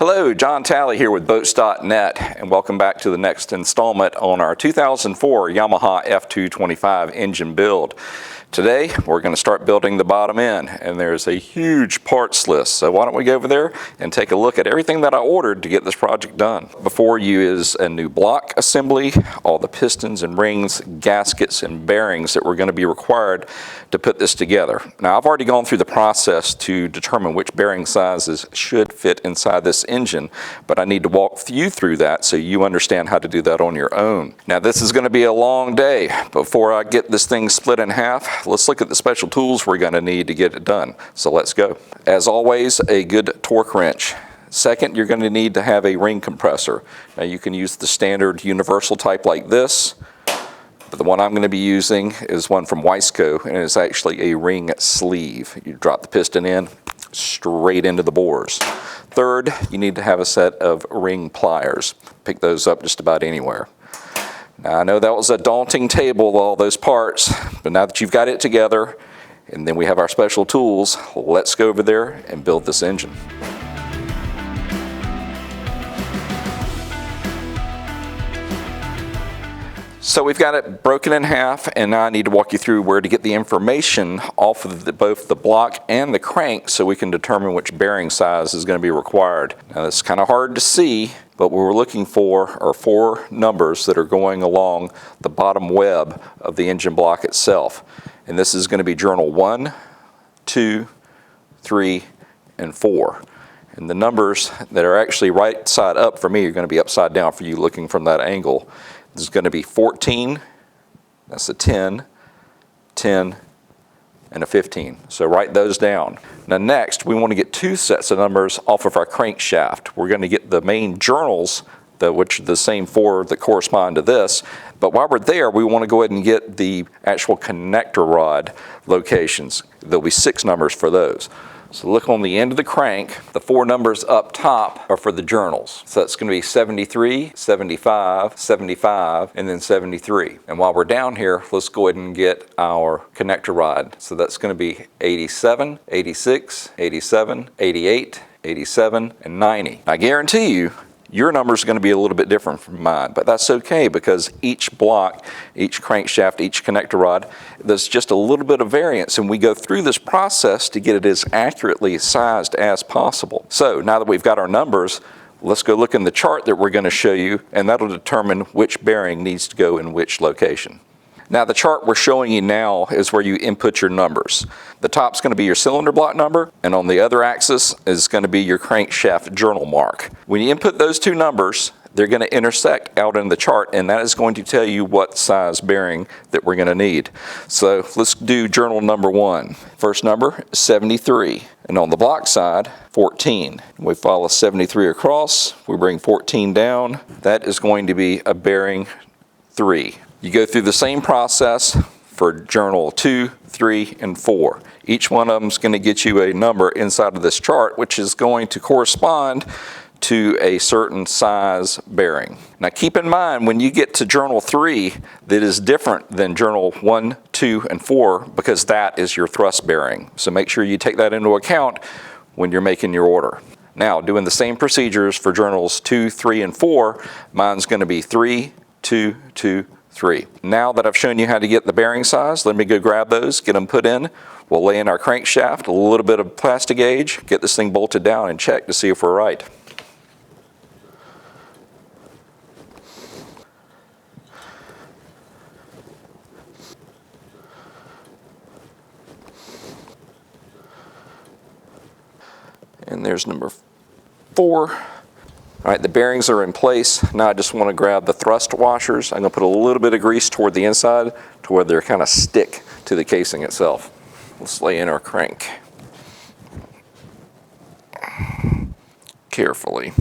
Hello, John Talley here with Boats.net, and welcome back to the next installment on our 2004 Yamaha F225 engine build. Today, we're going to start building the bottom end, and there's a huge parts list. So why don't we go over there and take a look at everything that I ordered to get this project done. Before you is a new block assembly, all the pistons and rings, gaskets, and bearings that were going to be required to put this together. Now, I've already gone through the process to determine which bearing sizes should fit inside this engine, but I need to walk you through that so you understand how to do that on your own. Now, this is going to be a long day. Before I get this thing split in half, let's look at the special tools we're going to need to get it done. So let's go. As always, a good torque wrench. Second, you're going to need to have a ring compressor. Now, you can use the standard universal type like this, but the one I'm going to be using is one from Wiseco, and it's actually a ring sleeve. You drop the piston in straight into the bores. Third, you need to have a set of ring pliers. Pick those up just about anywhere. Now, I know that was a daunting table, all those parts, but now that you've got it together, and then we have our special tools, let's go over there and build this engine. So we've got it broken in half, and now I need to walk you through where to get the information off of both the block and the crank so we can determine which bearing size is going to be required. Now, it's kind of hard to see, but what we're looking for are 4 numbers that are going along the bottom web of the engine block itself. And this is going to be journal 1, 2, 3, and 4. And the numbers that are actually right side up for me are going to be upside down for you looking from that angle. This is going to be 14, that's a 10, 10, and a 15. So write those down. Now next, we want to get 2 sets of numbers off of our crankshaft. We're going to get the main journals, which are the same 4 that correspond to this. But while we're there, we want to go ahead and get the actual connector rod locations. There'll be 6 numbers for those. So look on the end of the crank, the 4 numbers up top are for the journals. So that's going to be 73, 75, 75, and then 73. And while we're down here, let's go ahead and get our connector rod. So that's going to be 87, 86, 87, 88, 87, and 90. I guarantee you, your number is going to be a little bit different from mine, but that's okay because each block, each crankshaft, each connector rod, there's just a little bit of variance, and we go through this process to get it as accurately sized as possible. So now that we've got our numbers, let's go look in the chart that we're going to show you, and that'll determine which bearing needs to go in which location. Now, the chart we're showing you now is where you input your numbers. The top's going to be your cylinder block number, and on the other axis is going to be your crankshaft journal mark. When you input those 2 numbers, they're going to intersect out in the chart, and that is going to tell you what size bearing that we're going to need. So let's do journal number 1. First number is 73, and on the block side, 14. We follow 73 across, we bring 14 down. That is going to be a bearing 3. You go through the same process for journal 2, 3, and 4. Each one of them is going to get you a number inside of this chart, which is going to correspond to a certain size bearing. Now keep in mind, when you get to journal 3, that is different than journal 1, 2, and 4 because that is your thrust bearing. So make sure you take that into account when you're making your order. Now, doing the same procedures for journals 2, 3, and 4, mine's going to be 3, 2, 2, 3. Now that I've shown you how to get the bearing size, let me go grab those, get them put in. We'll lay in our crankshaft, a little bit of plastic gauge, get this thing bolted down and check to see if we're right. And there's number 4. All right, the bearings are in place. Now I just want to grab the thrust washers. I'm going to put a little bit of grease toward the inside to where they're kind of stick to the casing itself. Let's lay in our crank carefully.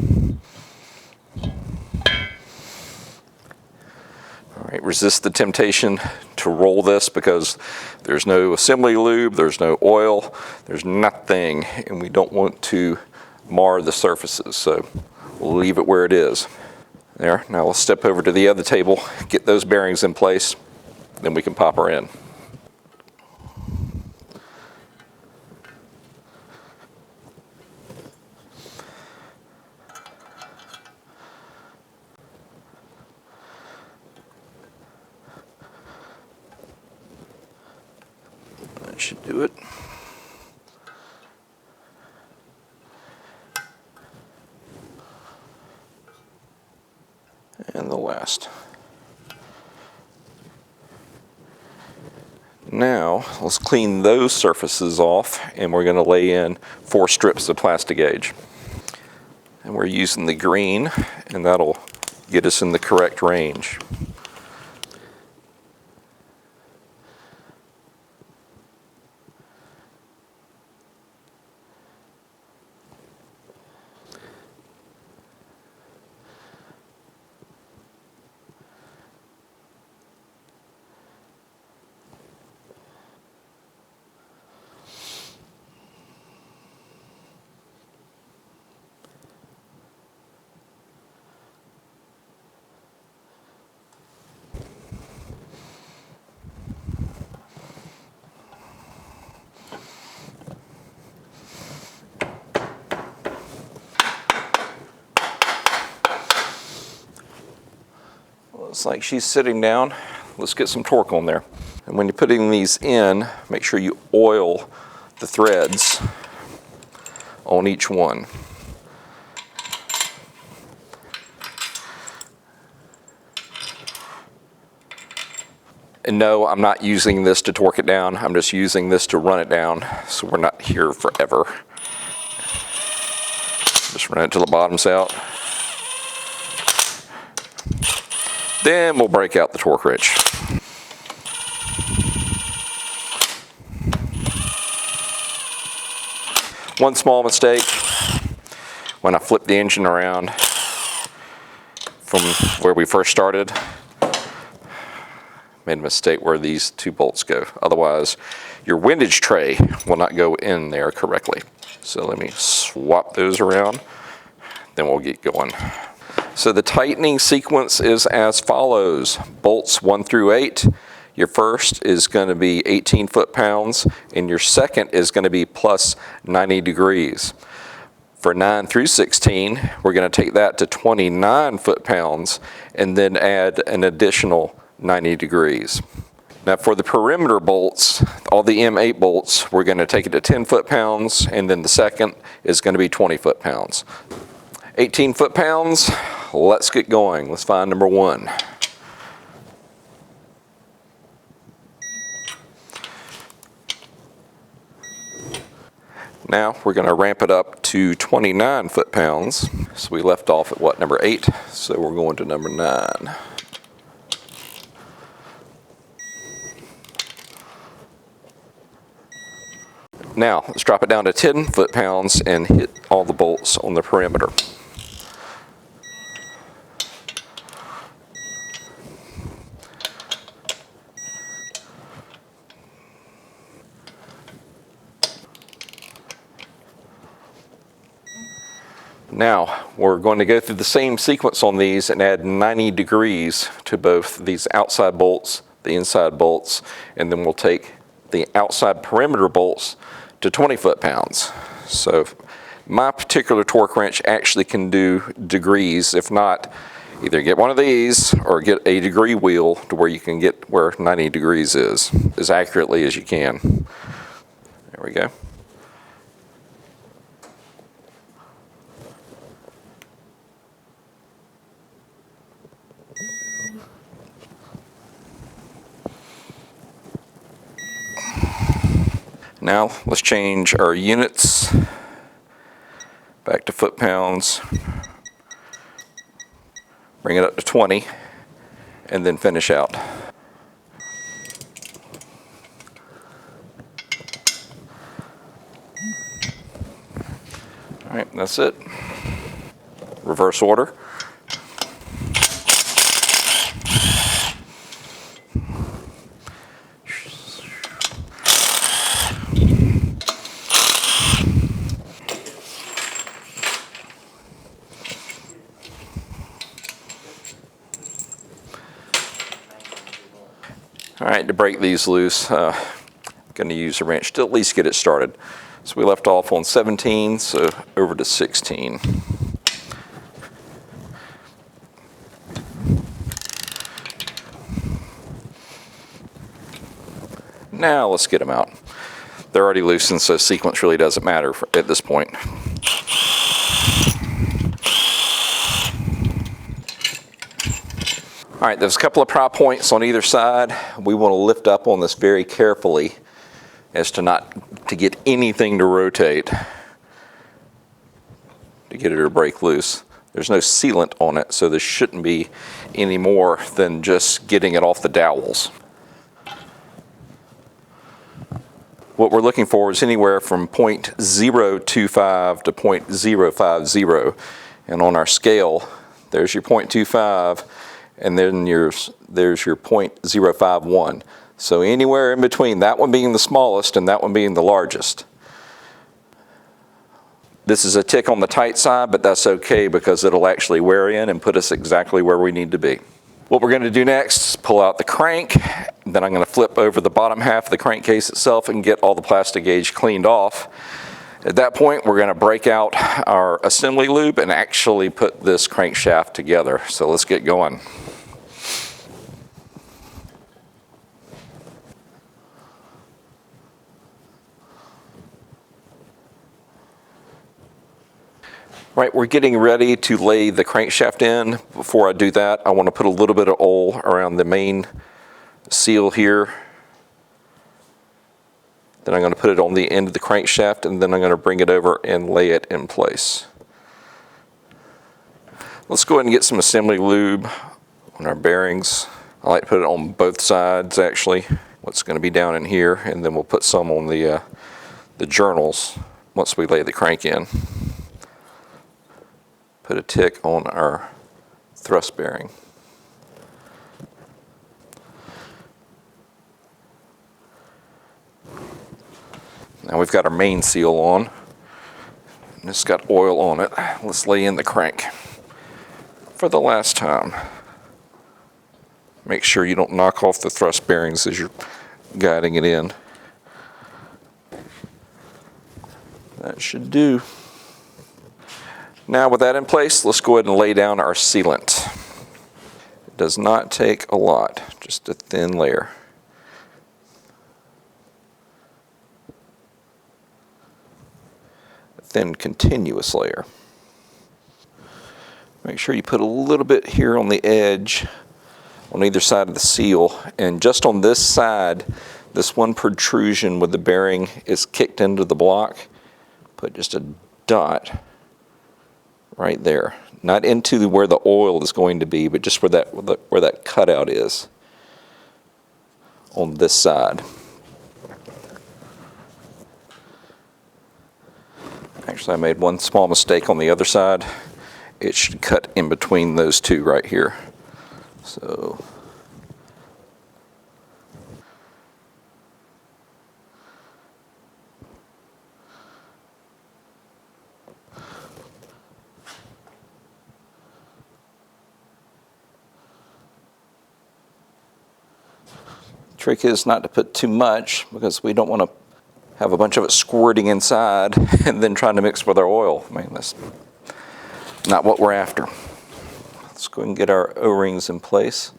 All right, resist the temptation to roll this because there's no assembly lube, there's no oil, there's nothing, and we don't want to mar the surfaces. So we'll leave it where it is. There, now let's step over to the other table, get those bearings in place, then we can pop her in. should do it. And the last. Now, let's clean those surfaces off, and we're going to lay in 4 strips of plastic gauge. And we're using the green, and that'll get us in the correct range. Looks like she's sitting down. Let's get some torque on there. And when you're putting these in, make sure you oil the threads on each one. And no, I'm not using this to torque it down. I'm just using this to run it down, so we're not here forever. Just run it till the bottom's out. Then we'll break out the torque wrench. One small mistake, when I flipped the engine around from where we first started, made a mistake where these 2 bolts go. Otherwise, your windage tray will not go in there correctly. So let me swap those around, then we'll get going. So the tightening sequence is as follows. Bolts 1 through 8. Your first is going to be 18 foot-pounds, and your second is going to be plus 90 degrees. For 9 through 16, we're going to take that to 29 foot-pounds and then add an additional 90 degrees. Now for the perimeter bolts, all the M8 bolts, we're going to take it to 10 foot-pounds, and then the second is going to be 20 foot-pounds. 18 foot-pounds, let's get going. Let's find number 1. Now we're going to ramp it up to 29 foot-pounds. So we left off at what, number 8? So we're going to number 9. Now let's drop it down to 10 foot-pounds and hit all the bolts on the perimeter. Now, we're going to go through the same sequence on these and add 90 degrees to both these outside bolts, the inside bolts, and then we'll take the outside perimeter bolts to 20 foot-pounds. So my particular torque wrench actually can do degrees. If not, either get one of these or get a degree wheel to where you can get where 90 degrees is as accurately as you can. There we go. Now let's change our units back to foot-pounds, bring it up to 20, and then finish out. All right, that's it. Reverse order. All right, to break these loose, I'm going to use a wrench to at least get it started. So we left off on 17, so over to 16. Now let's get them out. They're already loosened, so sequence really doesn't matter at this point. All right, there's a couple of pry points on either side. We want to lift up on this very carefully as to get anything to rotate, to get it to break loose. There's no sealant on it, so this shouldn't be any more than just getting it off the dowels. What we're looking for is anywhere from 0.025 to 0.050, and on our scale, there's your 0.25, and then there's your 0.051. So anywhere in between, that one being the smallest and that one being the largest. This is a tick on the tight side, but that's okay because it'll actually wear in and put us exactly where we need to be. What we're going to do next is pull out the crank, then I'm going to flip over the bottom half of the crankcase itself and get all the plastic gauge cleaned off. At that point, we're going to break out our assembly lube and actually put this crankshaft together. So let's get going. Right, we're getting ready to lay the crankshaft in. Before I do that, I want to put a little bit of oil around the main seal here. Then I'm going to put it on the end of the crankshaft, and then I'm going to bring it over and lay it in place. Let's go ahead and get some assembly lube on our bearings. I like to put it on both sides, actually. What's going to be down in here, and then we'll put some on the journals once we lay the crank in. Put a tick on our thrust bearing. Now we've got our main seal on, and it's got oil on it. Let's lay in the crank for the last time. Make sure you don't knock off the thrust bearings as you're guiding it in. That should do. Now with that in place, let's go ahead and lay down our sealant. It does not take a lot, just a thin layer. A thin continuous layer. Make sure you put a little bit here on the edge on either side of the seal, and just on this side, this one protrusion with the bearing is kicked into the block. Put just a dot right there, not into where the oil is going to be, but just where that cutout is on this side. Actually, I made one small mistake on the other side. It should cut in between those two right here. So trick is not to put too much because we don't want to have a bunch of it squirting inside and then trying to mix with our oil. I mean, that's not what we're after. Let's go ahead and get our O-rings in place.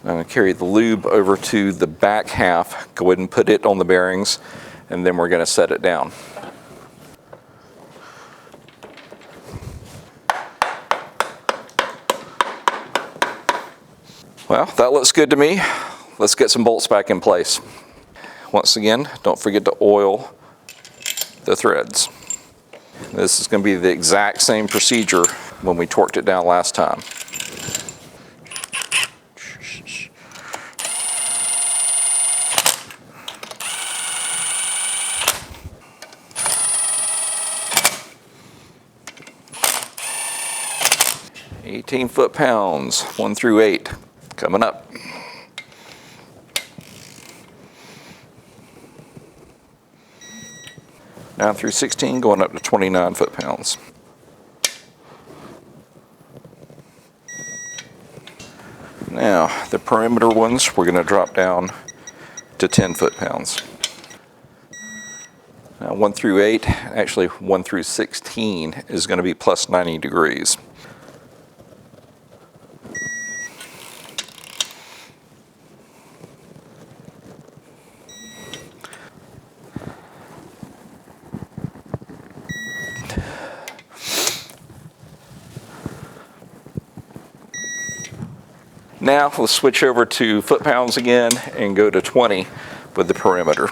I'm going to carry the lube over to the back half, go ahead and put it on the bearings, and then we're going to set it down. Well, that looks good to me. Let's get some bolts back in place. Once again, don't forget to oil the threads. This is going to be the exact same procedure when we torqued it down last time. "18 foot-pounds, 1 through 8, coming up. Now through 16, going up to 29 foot-pounds. Now, the perimeter ones, we're going to drop down to 10 foot-pounds. Now 1 through 8, actually 1 through 16 is going to be plus 90 degrees. Now let's switch over to foot-pounds again and go to 20 with the perimeter.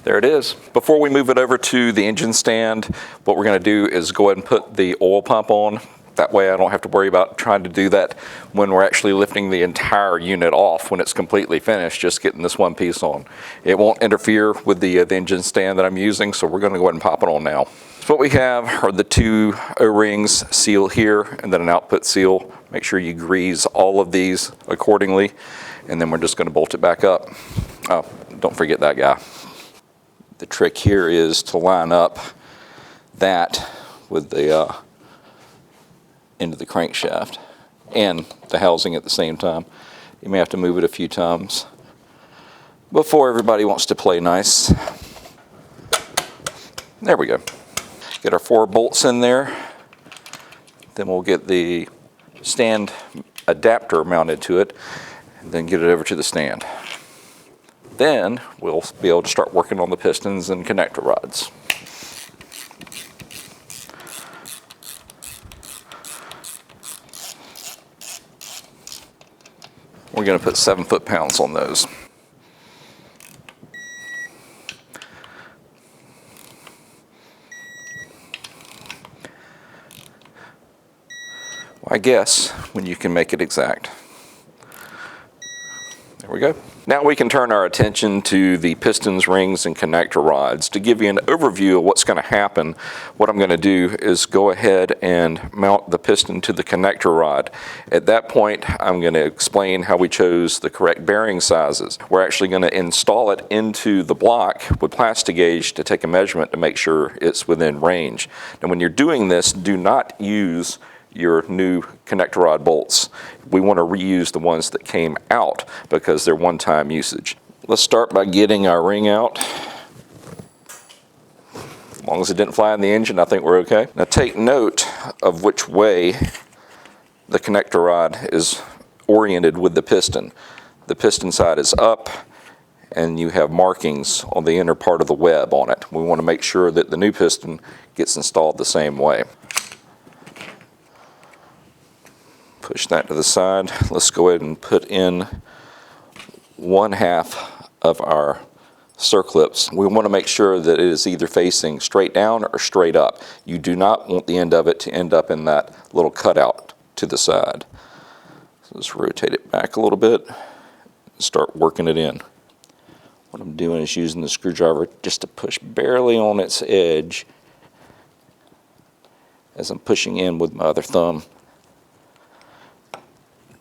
There it is. Before we move it over to the engine stand, what we're going to do is go ahead and put the oil pump on. That way I don't have to worry about trying to do that when we're actually lifting the entire unit off when it's completely finished, just getting this one piece on. It won't interfere with the engine stand that I'm using, so we're going to go ahead and pop it on now. So what we have are the 2 O-rings, seal here and then an output seal. Make sure you grease all of these accordingly, and then we're just going to bolt it back up. Oh, don't forget that guy. The trick here is to line up that with the into the crankshaft and the housing at the same time. You may have to move it a few times before everybody wants to play nice. There we go. Get our 4 bolts in there. Then we'll get the stand adapter mounted to it and then get it over to the stand. Then we'll be able to start working on the pistons and connector rods. We're going to put 7 foot-pounds on those. Well, I guess when you can make it exact. There we go. Now we can turn our attention to the pistons, rings, and connector rods. To give you an overview of what's going to happen, what I'm going to do is go ahead and mount the piston to the connector rod. At that point, I'm going to explain how we chose the correct bearing sizes. We're actually going to install it into the block with plastic gauge to take a measurement to make sure it's within range. And when you're doing this, do not use your new connector rod bolts. We want to reuse the ones that came out because they're one-time usage. Let's start by getting our ring out. As long as it didn't fly in the engine, I think we're okay. Now take note of which way the connector rod is oriented with the piston. The piston side is up and you have markings on the inner part of the web on it. We want to make sure that the new piston gets installed the same way. Push that to the side. Let's go ahead and put in 1/2 of our circlips. We want to make sure that it is either facing straight down or straight up. You do not want the end of it to end up in that little cutout to the side. So let's rotate it back a little bit and start working it in. What I'm doing is using the screwdriver just to push barely on its edge as I'm pushing in with my other thumb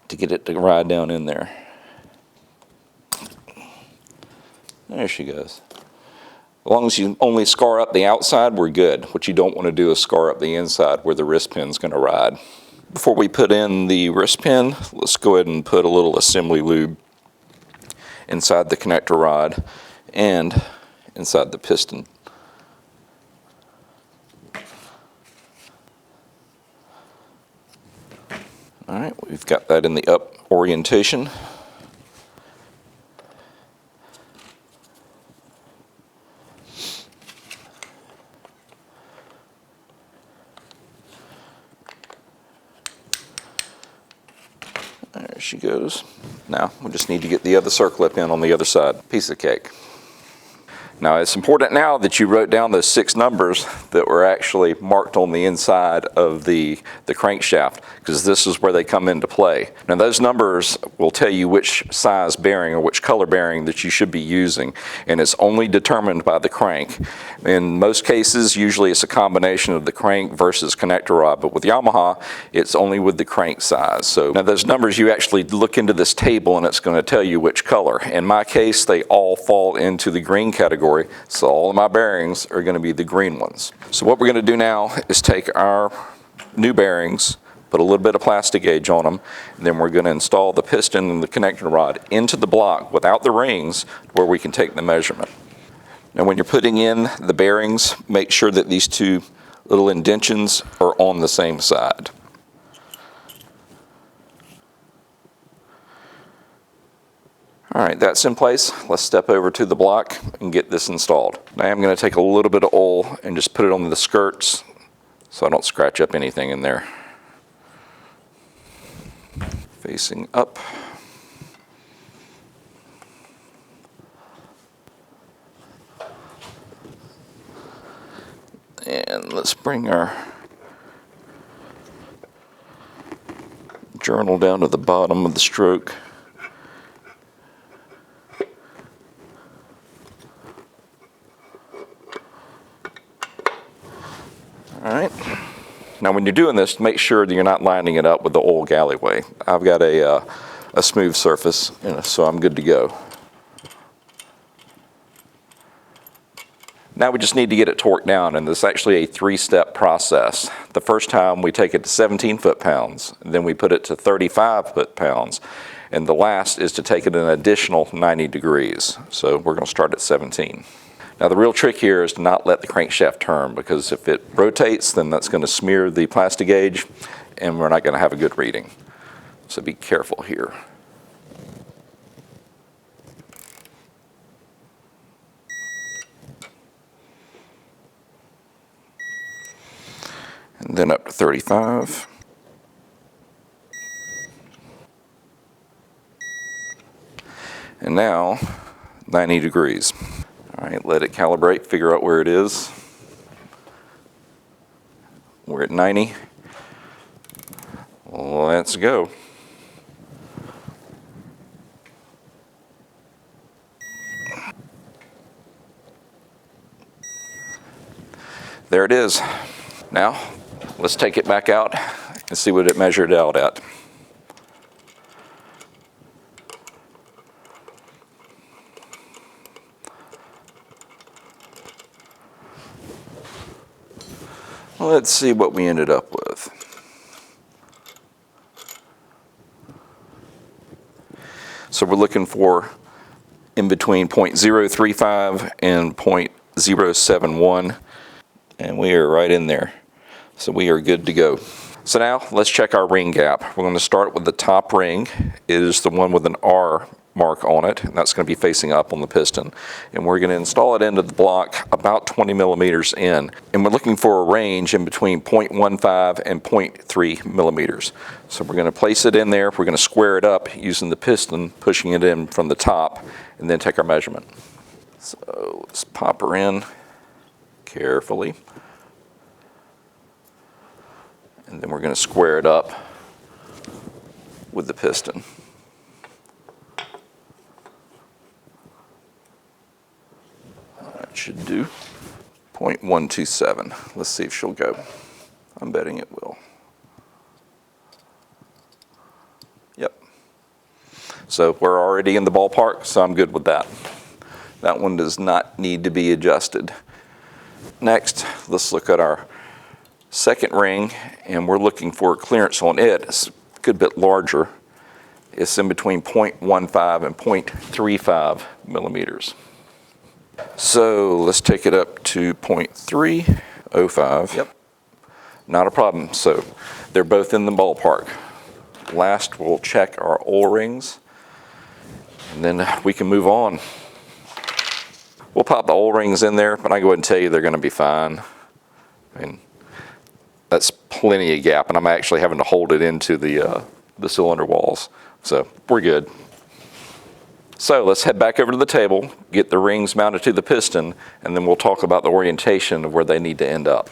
to get it to ride down in there. There she goes. As long as you only scar up the outside, we're good. What you don't want to do is scar up the inside where the wrist pin's going to ride. Before we put in the wrist pin, let's go ahead and put a little assembly lube inside the connector rod and inside the piston. All right, we've got that in the up orientation. There she goes. Now we just need to get the other circlip in on the other side. Piece of cake. Now it's important now that you wrote down those 6 numbers that were actually marked on the inside of the crankshaft, because this is where they come into play. Now those numbers will tell you which size bearing or which color bearing that you should be using, and it's only determined by the crank. In most cases, usually it's a combination of the crank versus connector rod, but with Yamaha, it's only with the crank size. So now those numbers, you actually look into this table and it's going to tell you which color. In my case, they all fall into the green category. So all of my bearings are going to be the green ones. So what we're going to do now is take our new bearings, put a little bit of plastic gauge on them, and then we're going to install the piston and the connecting rod into the block without the rings where we can take the measurement. Now when you're putting in the bearings, make sure that these two little indentions are on the same side. All right, that's in place. Let's step over to the block and get this installed. Now I'm going to take a little bit of oil and just put it on the skirts so I don't scratch up anything in there. Facing up. And let's bring our journal down to the bottom of the stroke. All right. Now when you're doing this, make sure that you're not lining it up with the old galleyway. I've got a smooth surface, so I'm good to go. Now we just need to get it torqued down, and this is actually a 3-step process. The first time we take it to 17 foot-pounds, then we put it to 35 foot-pounds, and the last is to take it an additional 90 degrees. So we're going to start at 17. Now the real trick here is to not let the crankshaft turn, because if it rotates, then that's going to smear the plastic gauge and we're not going to have a good reading. So be careful here. And then up to 35. And now 90 degrees. All right, let it calibrate, figure out where it is. We're at 90. Let's go. There it is. Now, let's take it back out and see what it measured out at. Let's see what we ended up with. So we're looking for in between 0.035 and 0.071, and we are right in there. So we are good to go. So now let's check our ring gap. We're going to start with the top ring. It is the one with an R mark on it, and that's going to be facing up on the piston. And we're going to install it into the block about 20 millimeters in. And we're looking for a range in between 0.15 and 0.3 millimeters. So we're going to place it in there. We're going to square it up using the piston, pushing it in from the top, and then take our measurement. So let's pop her in carefully. And then we're going to square it up with the piston. That should do 0.127. Let's see if she'll go. I'm betting it will. Yep. So we're already in the ballpark, so I'm good with that. That one does not need to be adjusted. Next, let's look at our second ring, and we're looking for a clearance on it. It's a good bit larger. It's in between 0.15 and 0.35 millimeters. So let's take it up to 0.305. Yep. Not a problem. So they're both in the ballpark. Last, we'll check our O-rings, and then we can move on. We'll pop the O-rings in there, but I go ahead and tell you they're going to be fine. I mean, that's plenty of gap, and I'm actually having to hold it into the cylinder walls. So we're good. So let's head back over to the table, get the rings mounted to the piston, and then we'll talk about the orientation of where they need to end up.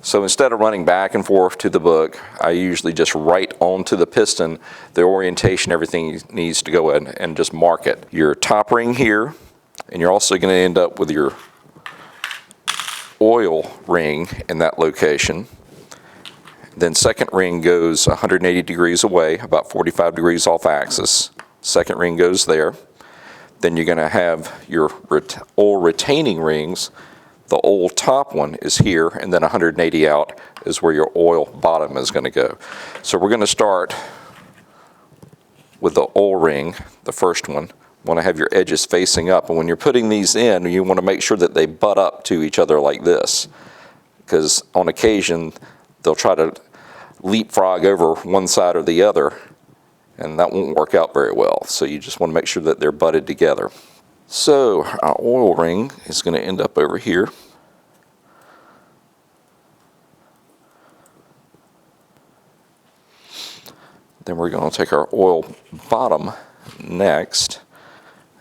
So instead of running back and forth to the book, I usually just write onto the piston the orientation everything needs to go in and just mark it. Your top ring here, and you're also going to end up with your oil ring in that location. Then second ring goes 180 degrees away, about 45 degrees off axis. Second ring goes there. Then you're going to have your oil retaining rings The oil top one is here, and then 180 out is where your oil bottom is going to go. So we're going to start with the oil ring, the first one. You want to have your edges facing up, and when you're putting these in, you want to make sure that they butt up to each other like this, because on occasion they'll try to leapfrog over one side or the other, and that won't work out very well. So you just want to make sure that they're butted together. So our oil ring is going to end up over here. Then we're going to take our oil bottom next,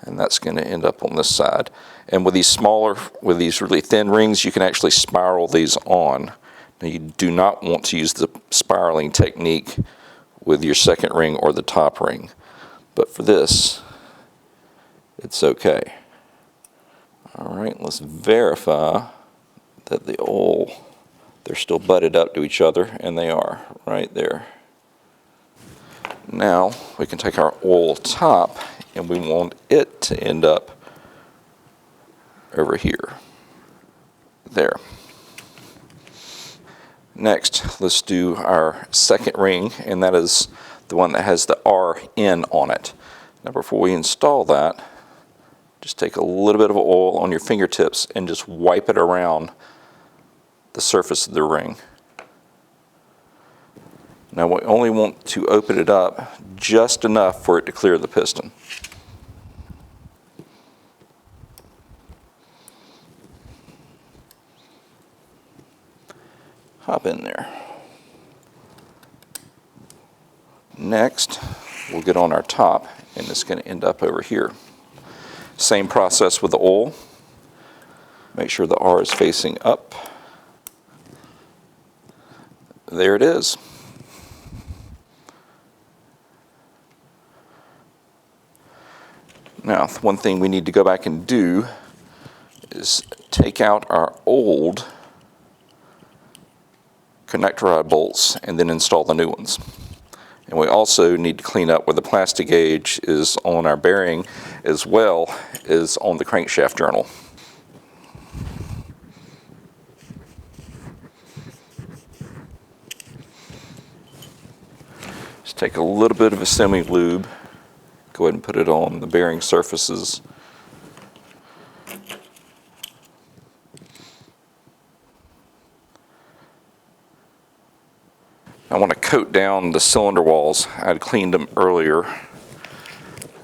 and that's going to end up on this side. And with these really thin rings, you can actually spiral these on. Now you do not want to use the spiraling technique with your second ring or the top ring, but for this, it's okay. All right, let's verify that the oil, they're still butted up to each other, and they are right there. Now we can take our oil top, and we want it to end up over here. There. Next, let's do our second ring, and that is the one that has the RN on it. Now before we install that, just take a little bit of oil on your fingertips and just wipe it around the surface of the ring. Now we only want to open it up just enough for it to clear the piston. Hop in there. Next, we'll get on our top, and it's going to end up over here. Same process with the oil. Make sure the R is facing up. There it is. Now, one thing we need to go back and do is take out our old connector rod bolts and then install the new ones. And we also need to clean up where the plastic gauge is on our bearing as well as on the crankshaft journal. Just take a little bit of a semi-lube. Go ahead and put it on the bearing surfaces. I want to coat down the cylinder walls. I had cleaned them earlier.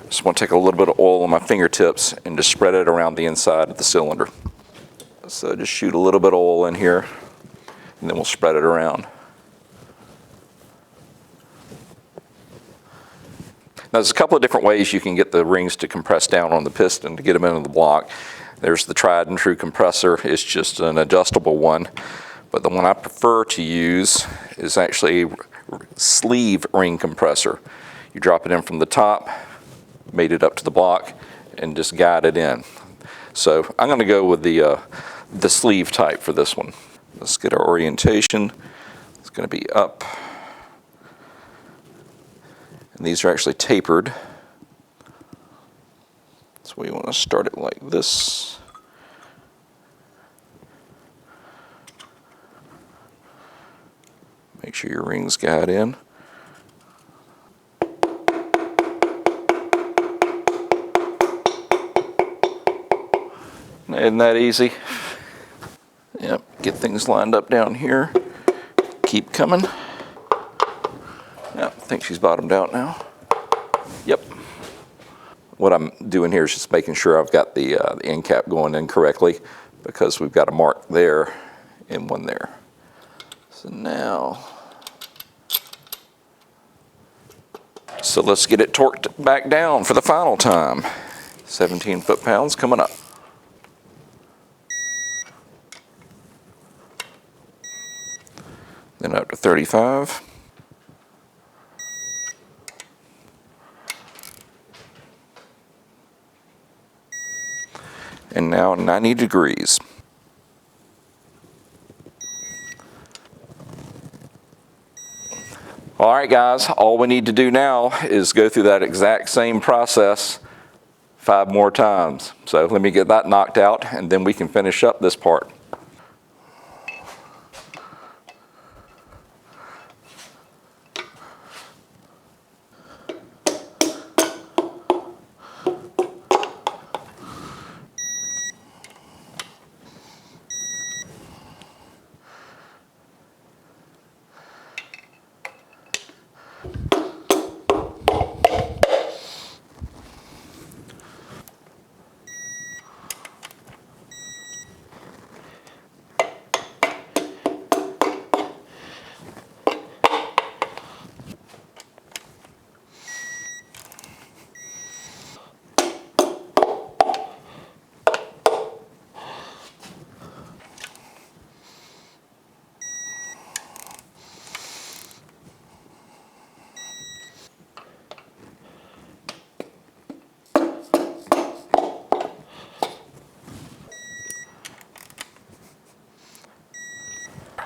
Just want to take a little bit of oil on my fingertips and just spread it around the inside of the cylinder. So just shoot a little bit of oil in here, and then we'll spread it around. Now, there's a couple of different ways you can get the rings to compress down on the piston to get them into the block. There's the tried and true compressor. It's just an adjustable one. But the one I prefer to use is actually a sleeve ring compressor. You drop it in from the top, made it up to the block, and just guide it in. So I'm going to go with the sleeve type for this one. Let's get our orientation. It's going to be up. And these are actually tapered. So we want to start it like this. Make sure your rings guide in. Isn't that easy? Yep, get things lined up down here. Keep coming. Yep, I think she's bottomed out now. Yep. What I'm doing here is just making sure I've got the end cap going in correctly, because we've got a mark there and one there. So now, so let's get it torqued back down for the final time. 17 foot-pounds coming up. Then up to 35. And now 90 degrees. All right, guys, all we need to do now is go through that exact same process 5 more times. So let me get that knocked out and then we can finish up this part.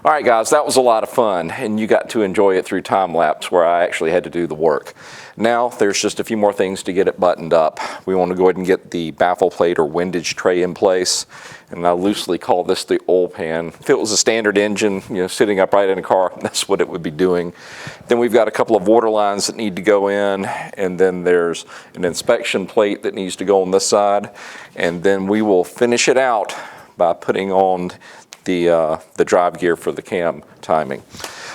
All right, guys, that was a lot of fun, and you got to enjoy it through time lapse where I actually had to do the work. Now, there's just a few more things to get it buttoned up. We want to go ahead and get the baffle plate or windage tray in place, and I loosely call this the oil pan. If it was a standard engine, sitting upright in a car, that's what it would be doing. Then we've got a couple of water lines that need to go in, and then there's an inspection plate that needs to go on this side, and then we will finish it out by putting on the drive gear for the cam timing.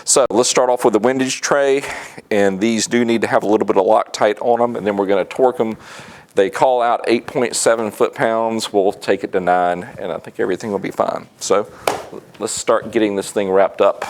So let's start off with the windage tray, and these do need to have a little bit of Loctite on them, and then we're going to torque them. They call out 8.7 foot-pounds. We'll take it to 9, and I think everything will be fine. So let's start getting this thing wrapped up.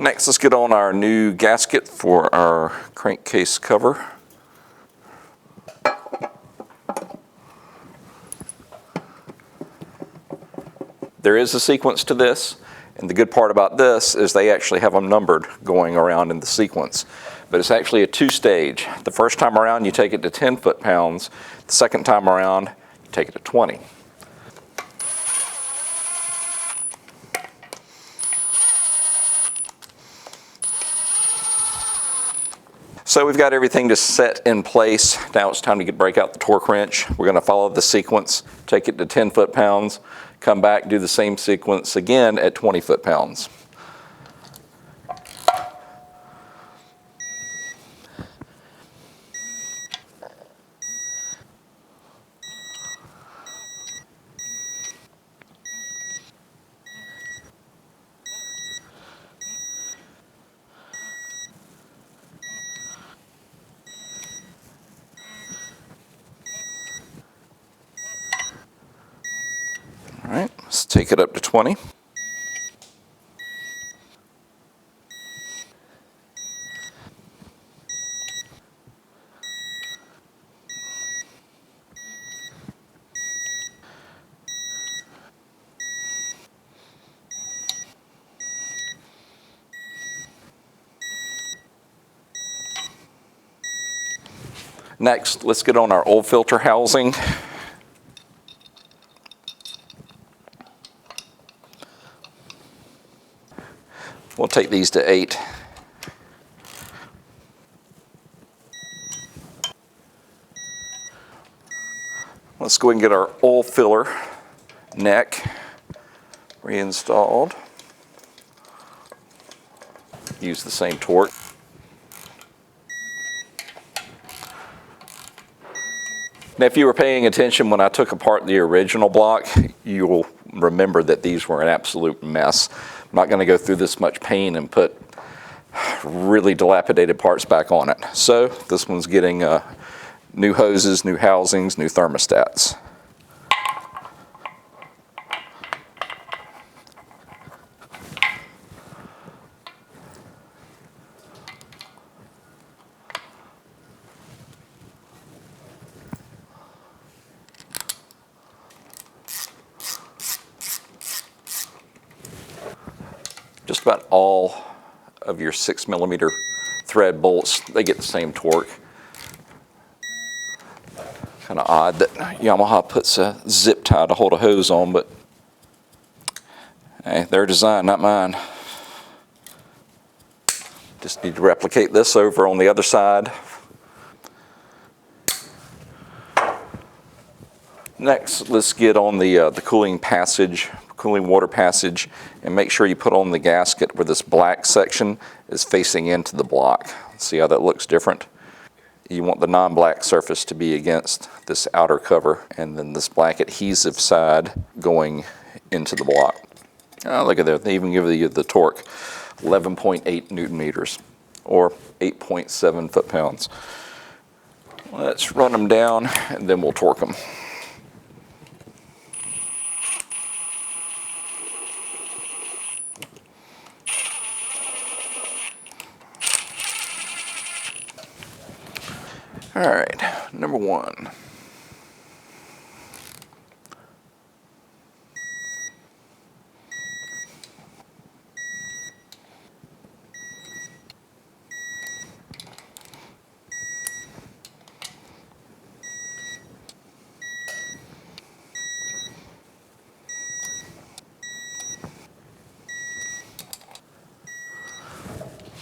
Next, let's get on our new gasket for our crankcase cover. There is a sequence to this, and the good part about this is they actually have them numbered going around in the sequence. But it's actually a 2-stage. The first time around, you take it to 10 foot-pounds. The second time around, you take it to 20. So we've got everything just set in place. Now it's time to break out the torque wrench. We're going to follow the sequence, take it to 10 foot-pounds, come back, do the same sequence again at 20 foot-pounds. All right, let's take it up to 20. Next, let's get on our oil filter housing. We'll take these to 8. Let's go ahead and get our oil filler neck reinstalled. Use the same torque. Now, if you were paying attention when I took apart the original block, you will remember that these were an absolute mess. I'm not going to go through this much pain and put really dilapidated parts back on it. So this one's getting new hoses, new housings, new thermostats. just about all of your 6mm thread bolts, they get the same torque. Kind of odd that Yamaha puts a zip tie to hold a hose on, but hey, their design, not mine. Just need to replicate this over on the other side. Next, let's get on the cooling water passage, and make sure you put on the gasket where this black section is facing into the block. See how that looks different? You want the non-black surface to be against this outer cover, and then this black adhesive side going into the block. Oh, look at that, they even give you the torque, 11.8 Newton meters, or 8.7 foot-pounds. Let's run them down, and then we'll torque them. All right, number one.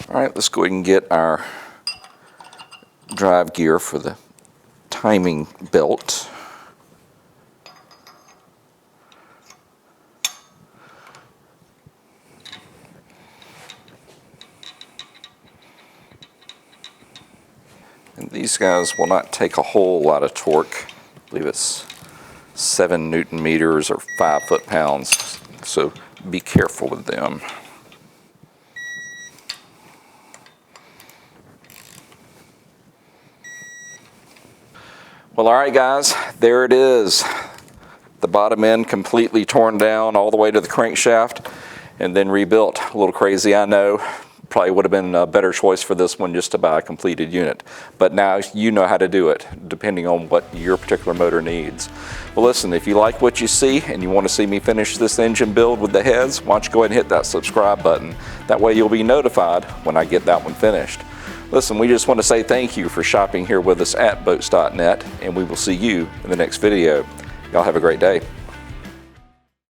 All right, let's go ahead and get our drive gear for the timing belt. And these guys will not take a whole lot of torque. I believe it's 7 Newton meters or 5 foot-pounds, so be careful with them. Well, all right, guys, there it is. The bottom end completely torn down all the way to the crankshaft and then rebuilt. A little crazy, I know. Probably would have been a better choice for this one just to buy a completed unit. But now you know how to do it, depending on what your particular motor needs. Well, listen, if you like what you see and you want to see me finish this engine build with the heads, why don't you go ahead and hit that subscribe button. That way you'll be notified when I get that one finished. Listen, we just want to say thank you for shopping here with us at boats.net, and we will see you in the next video. Y'all have a great day.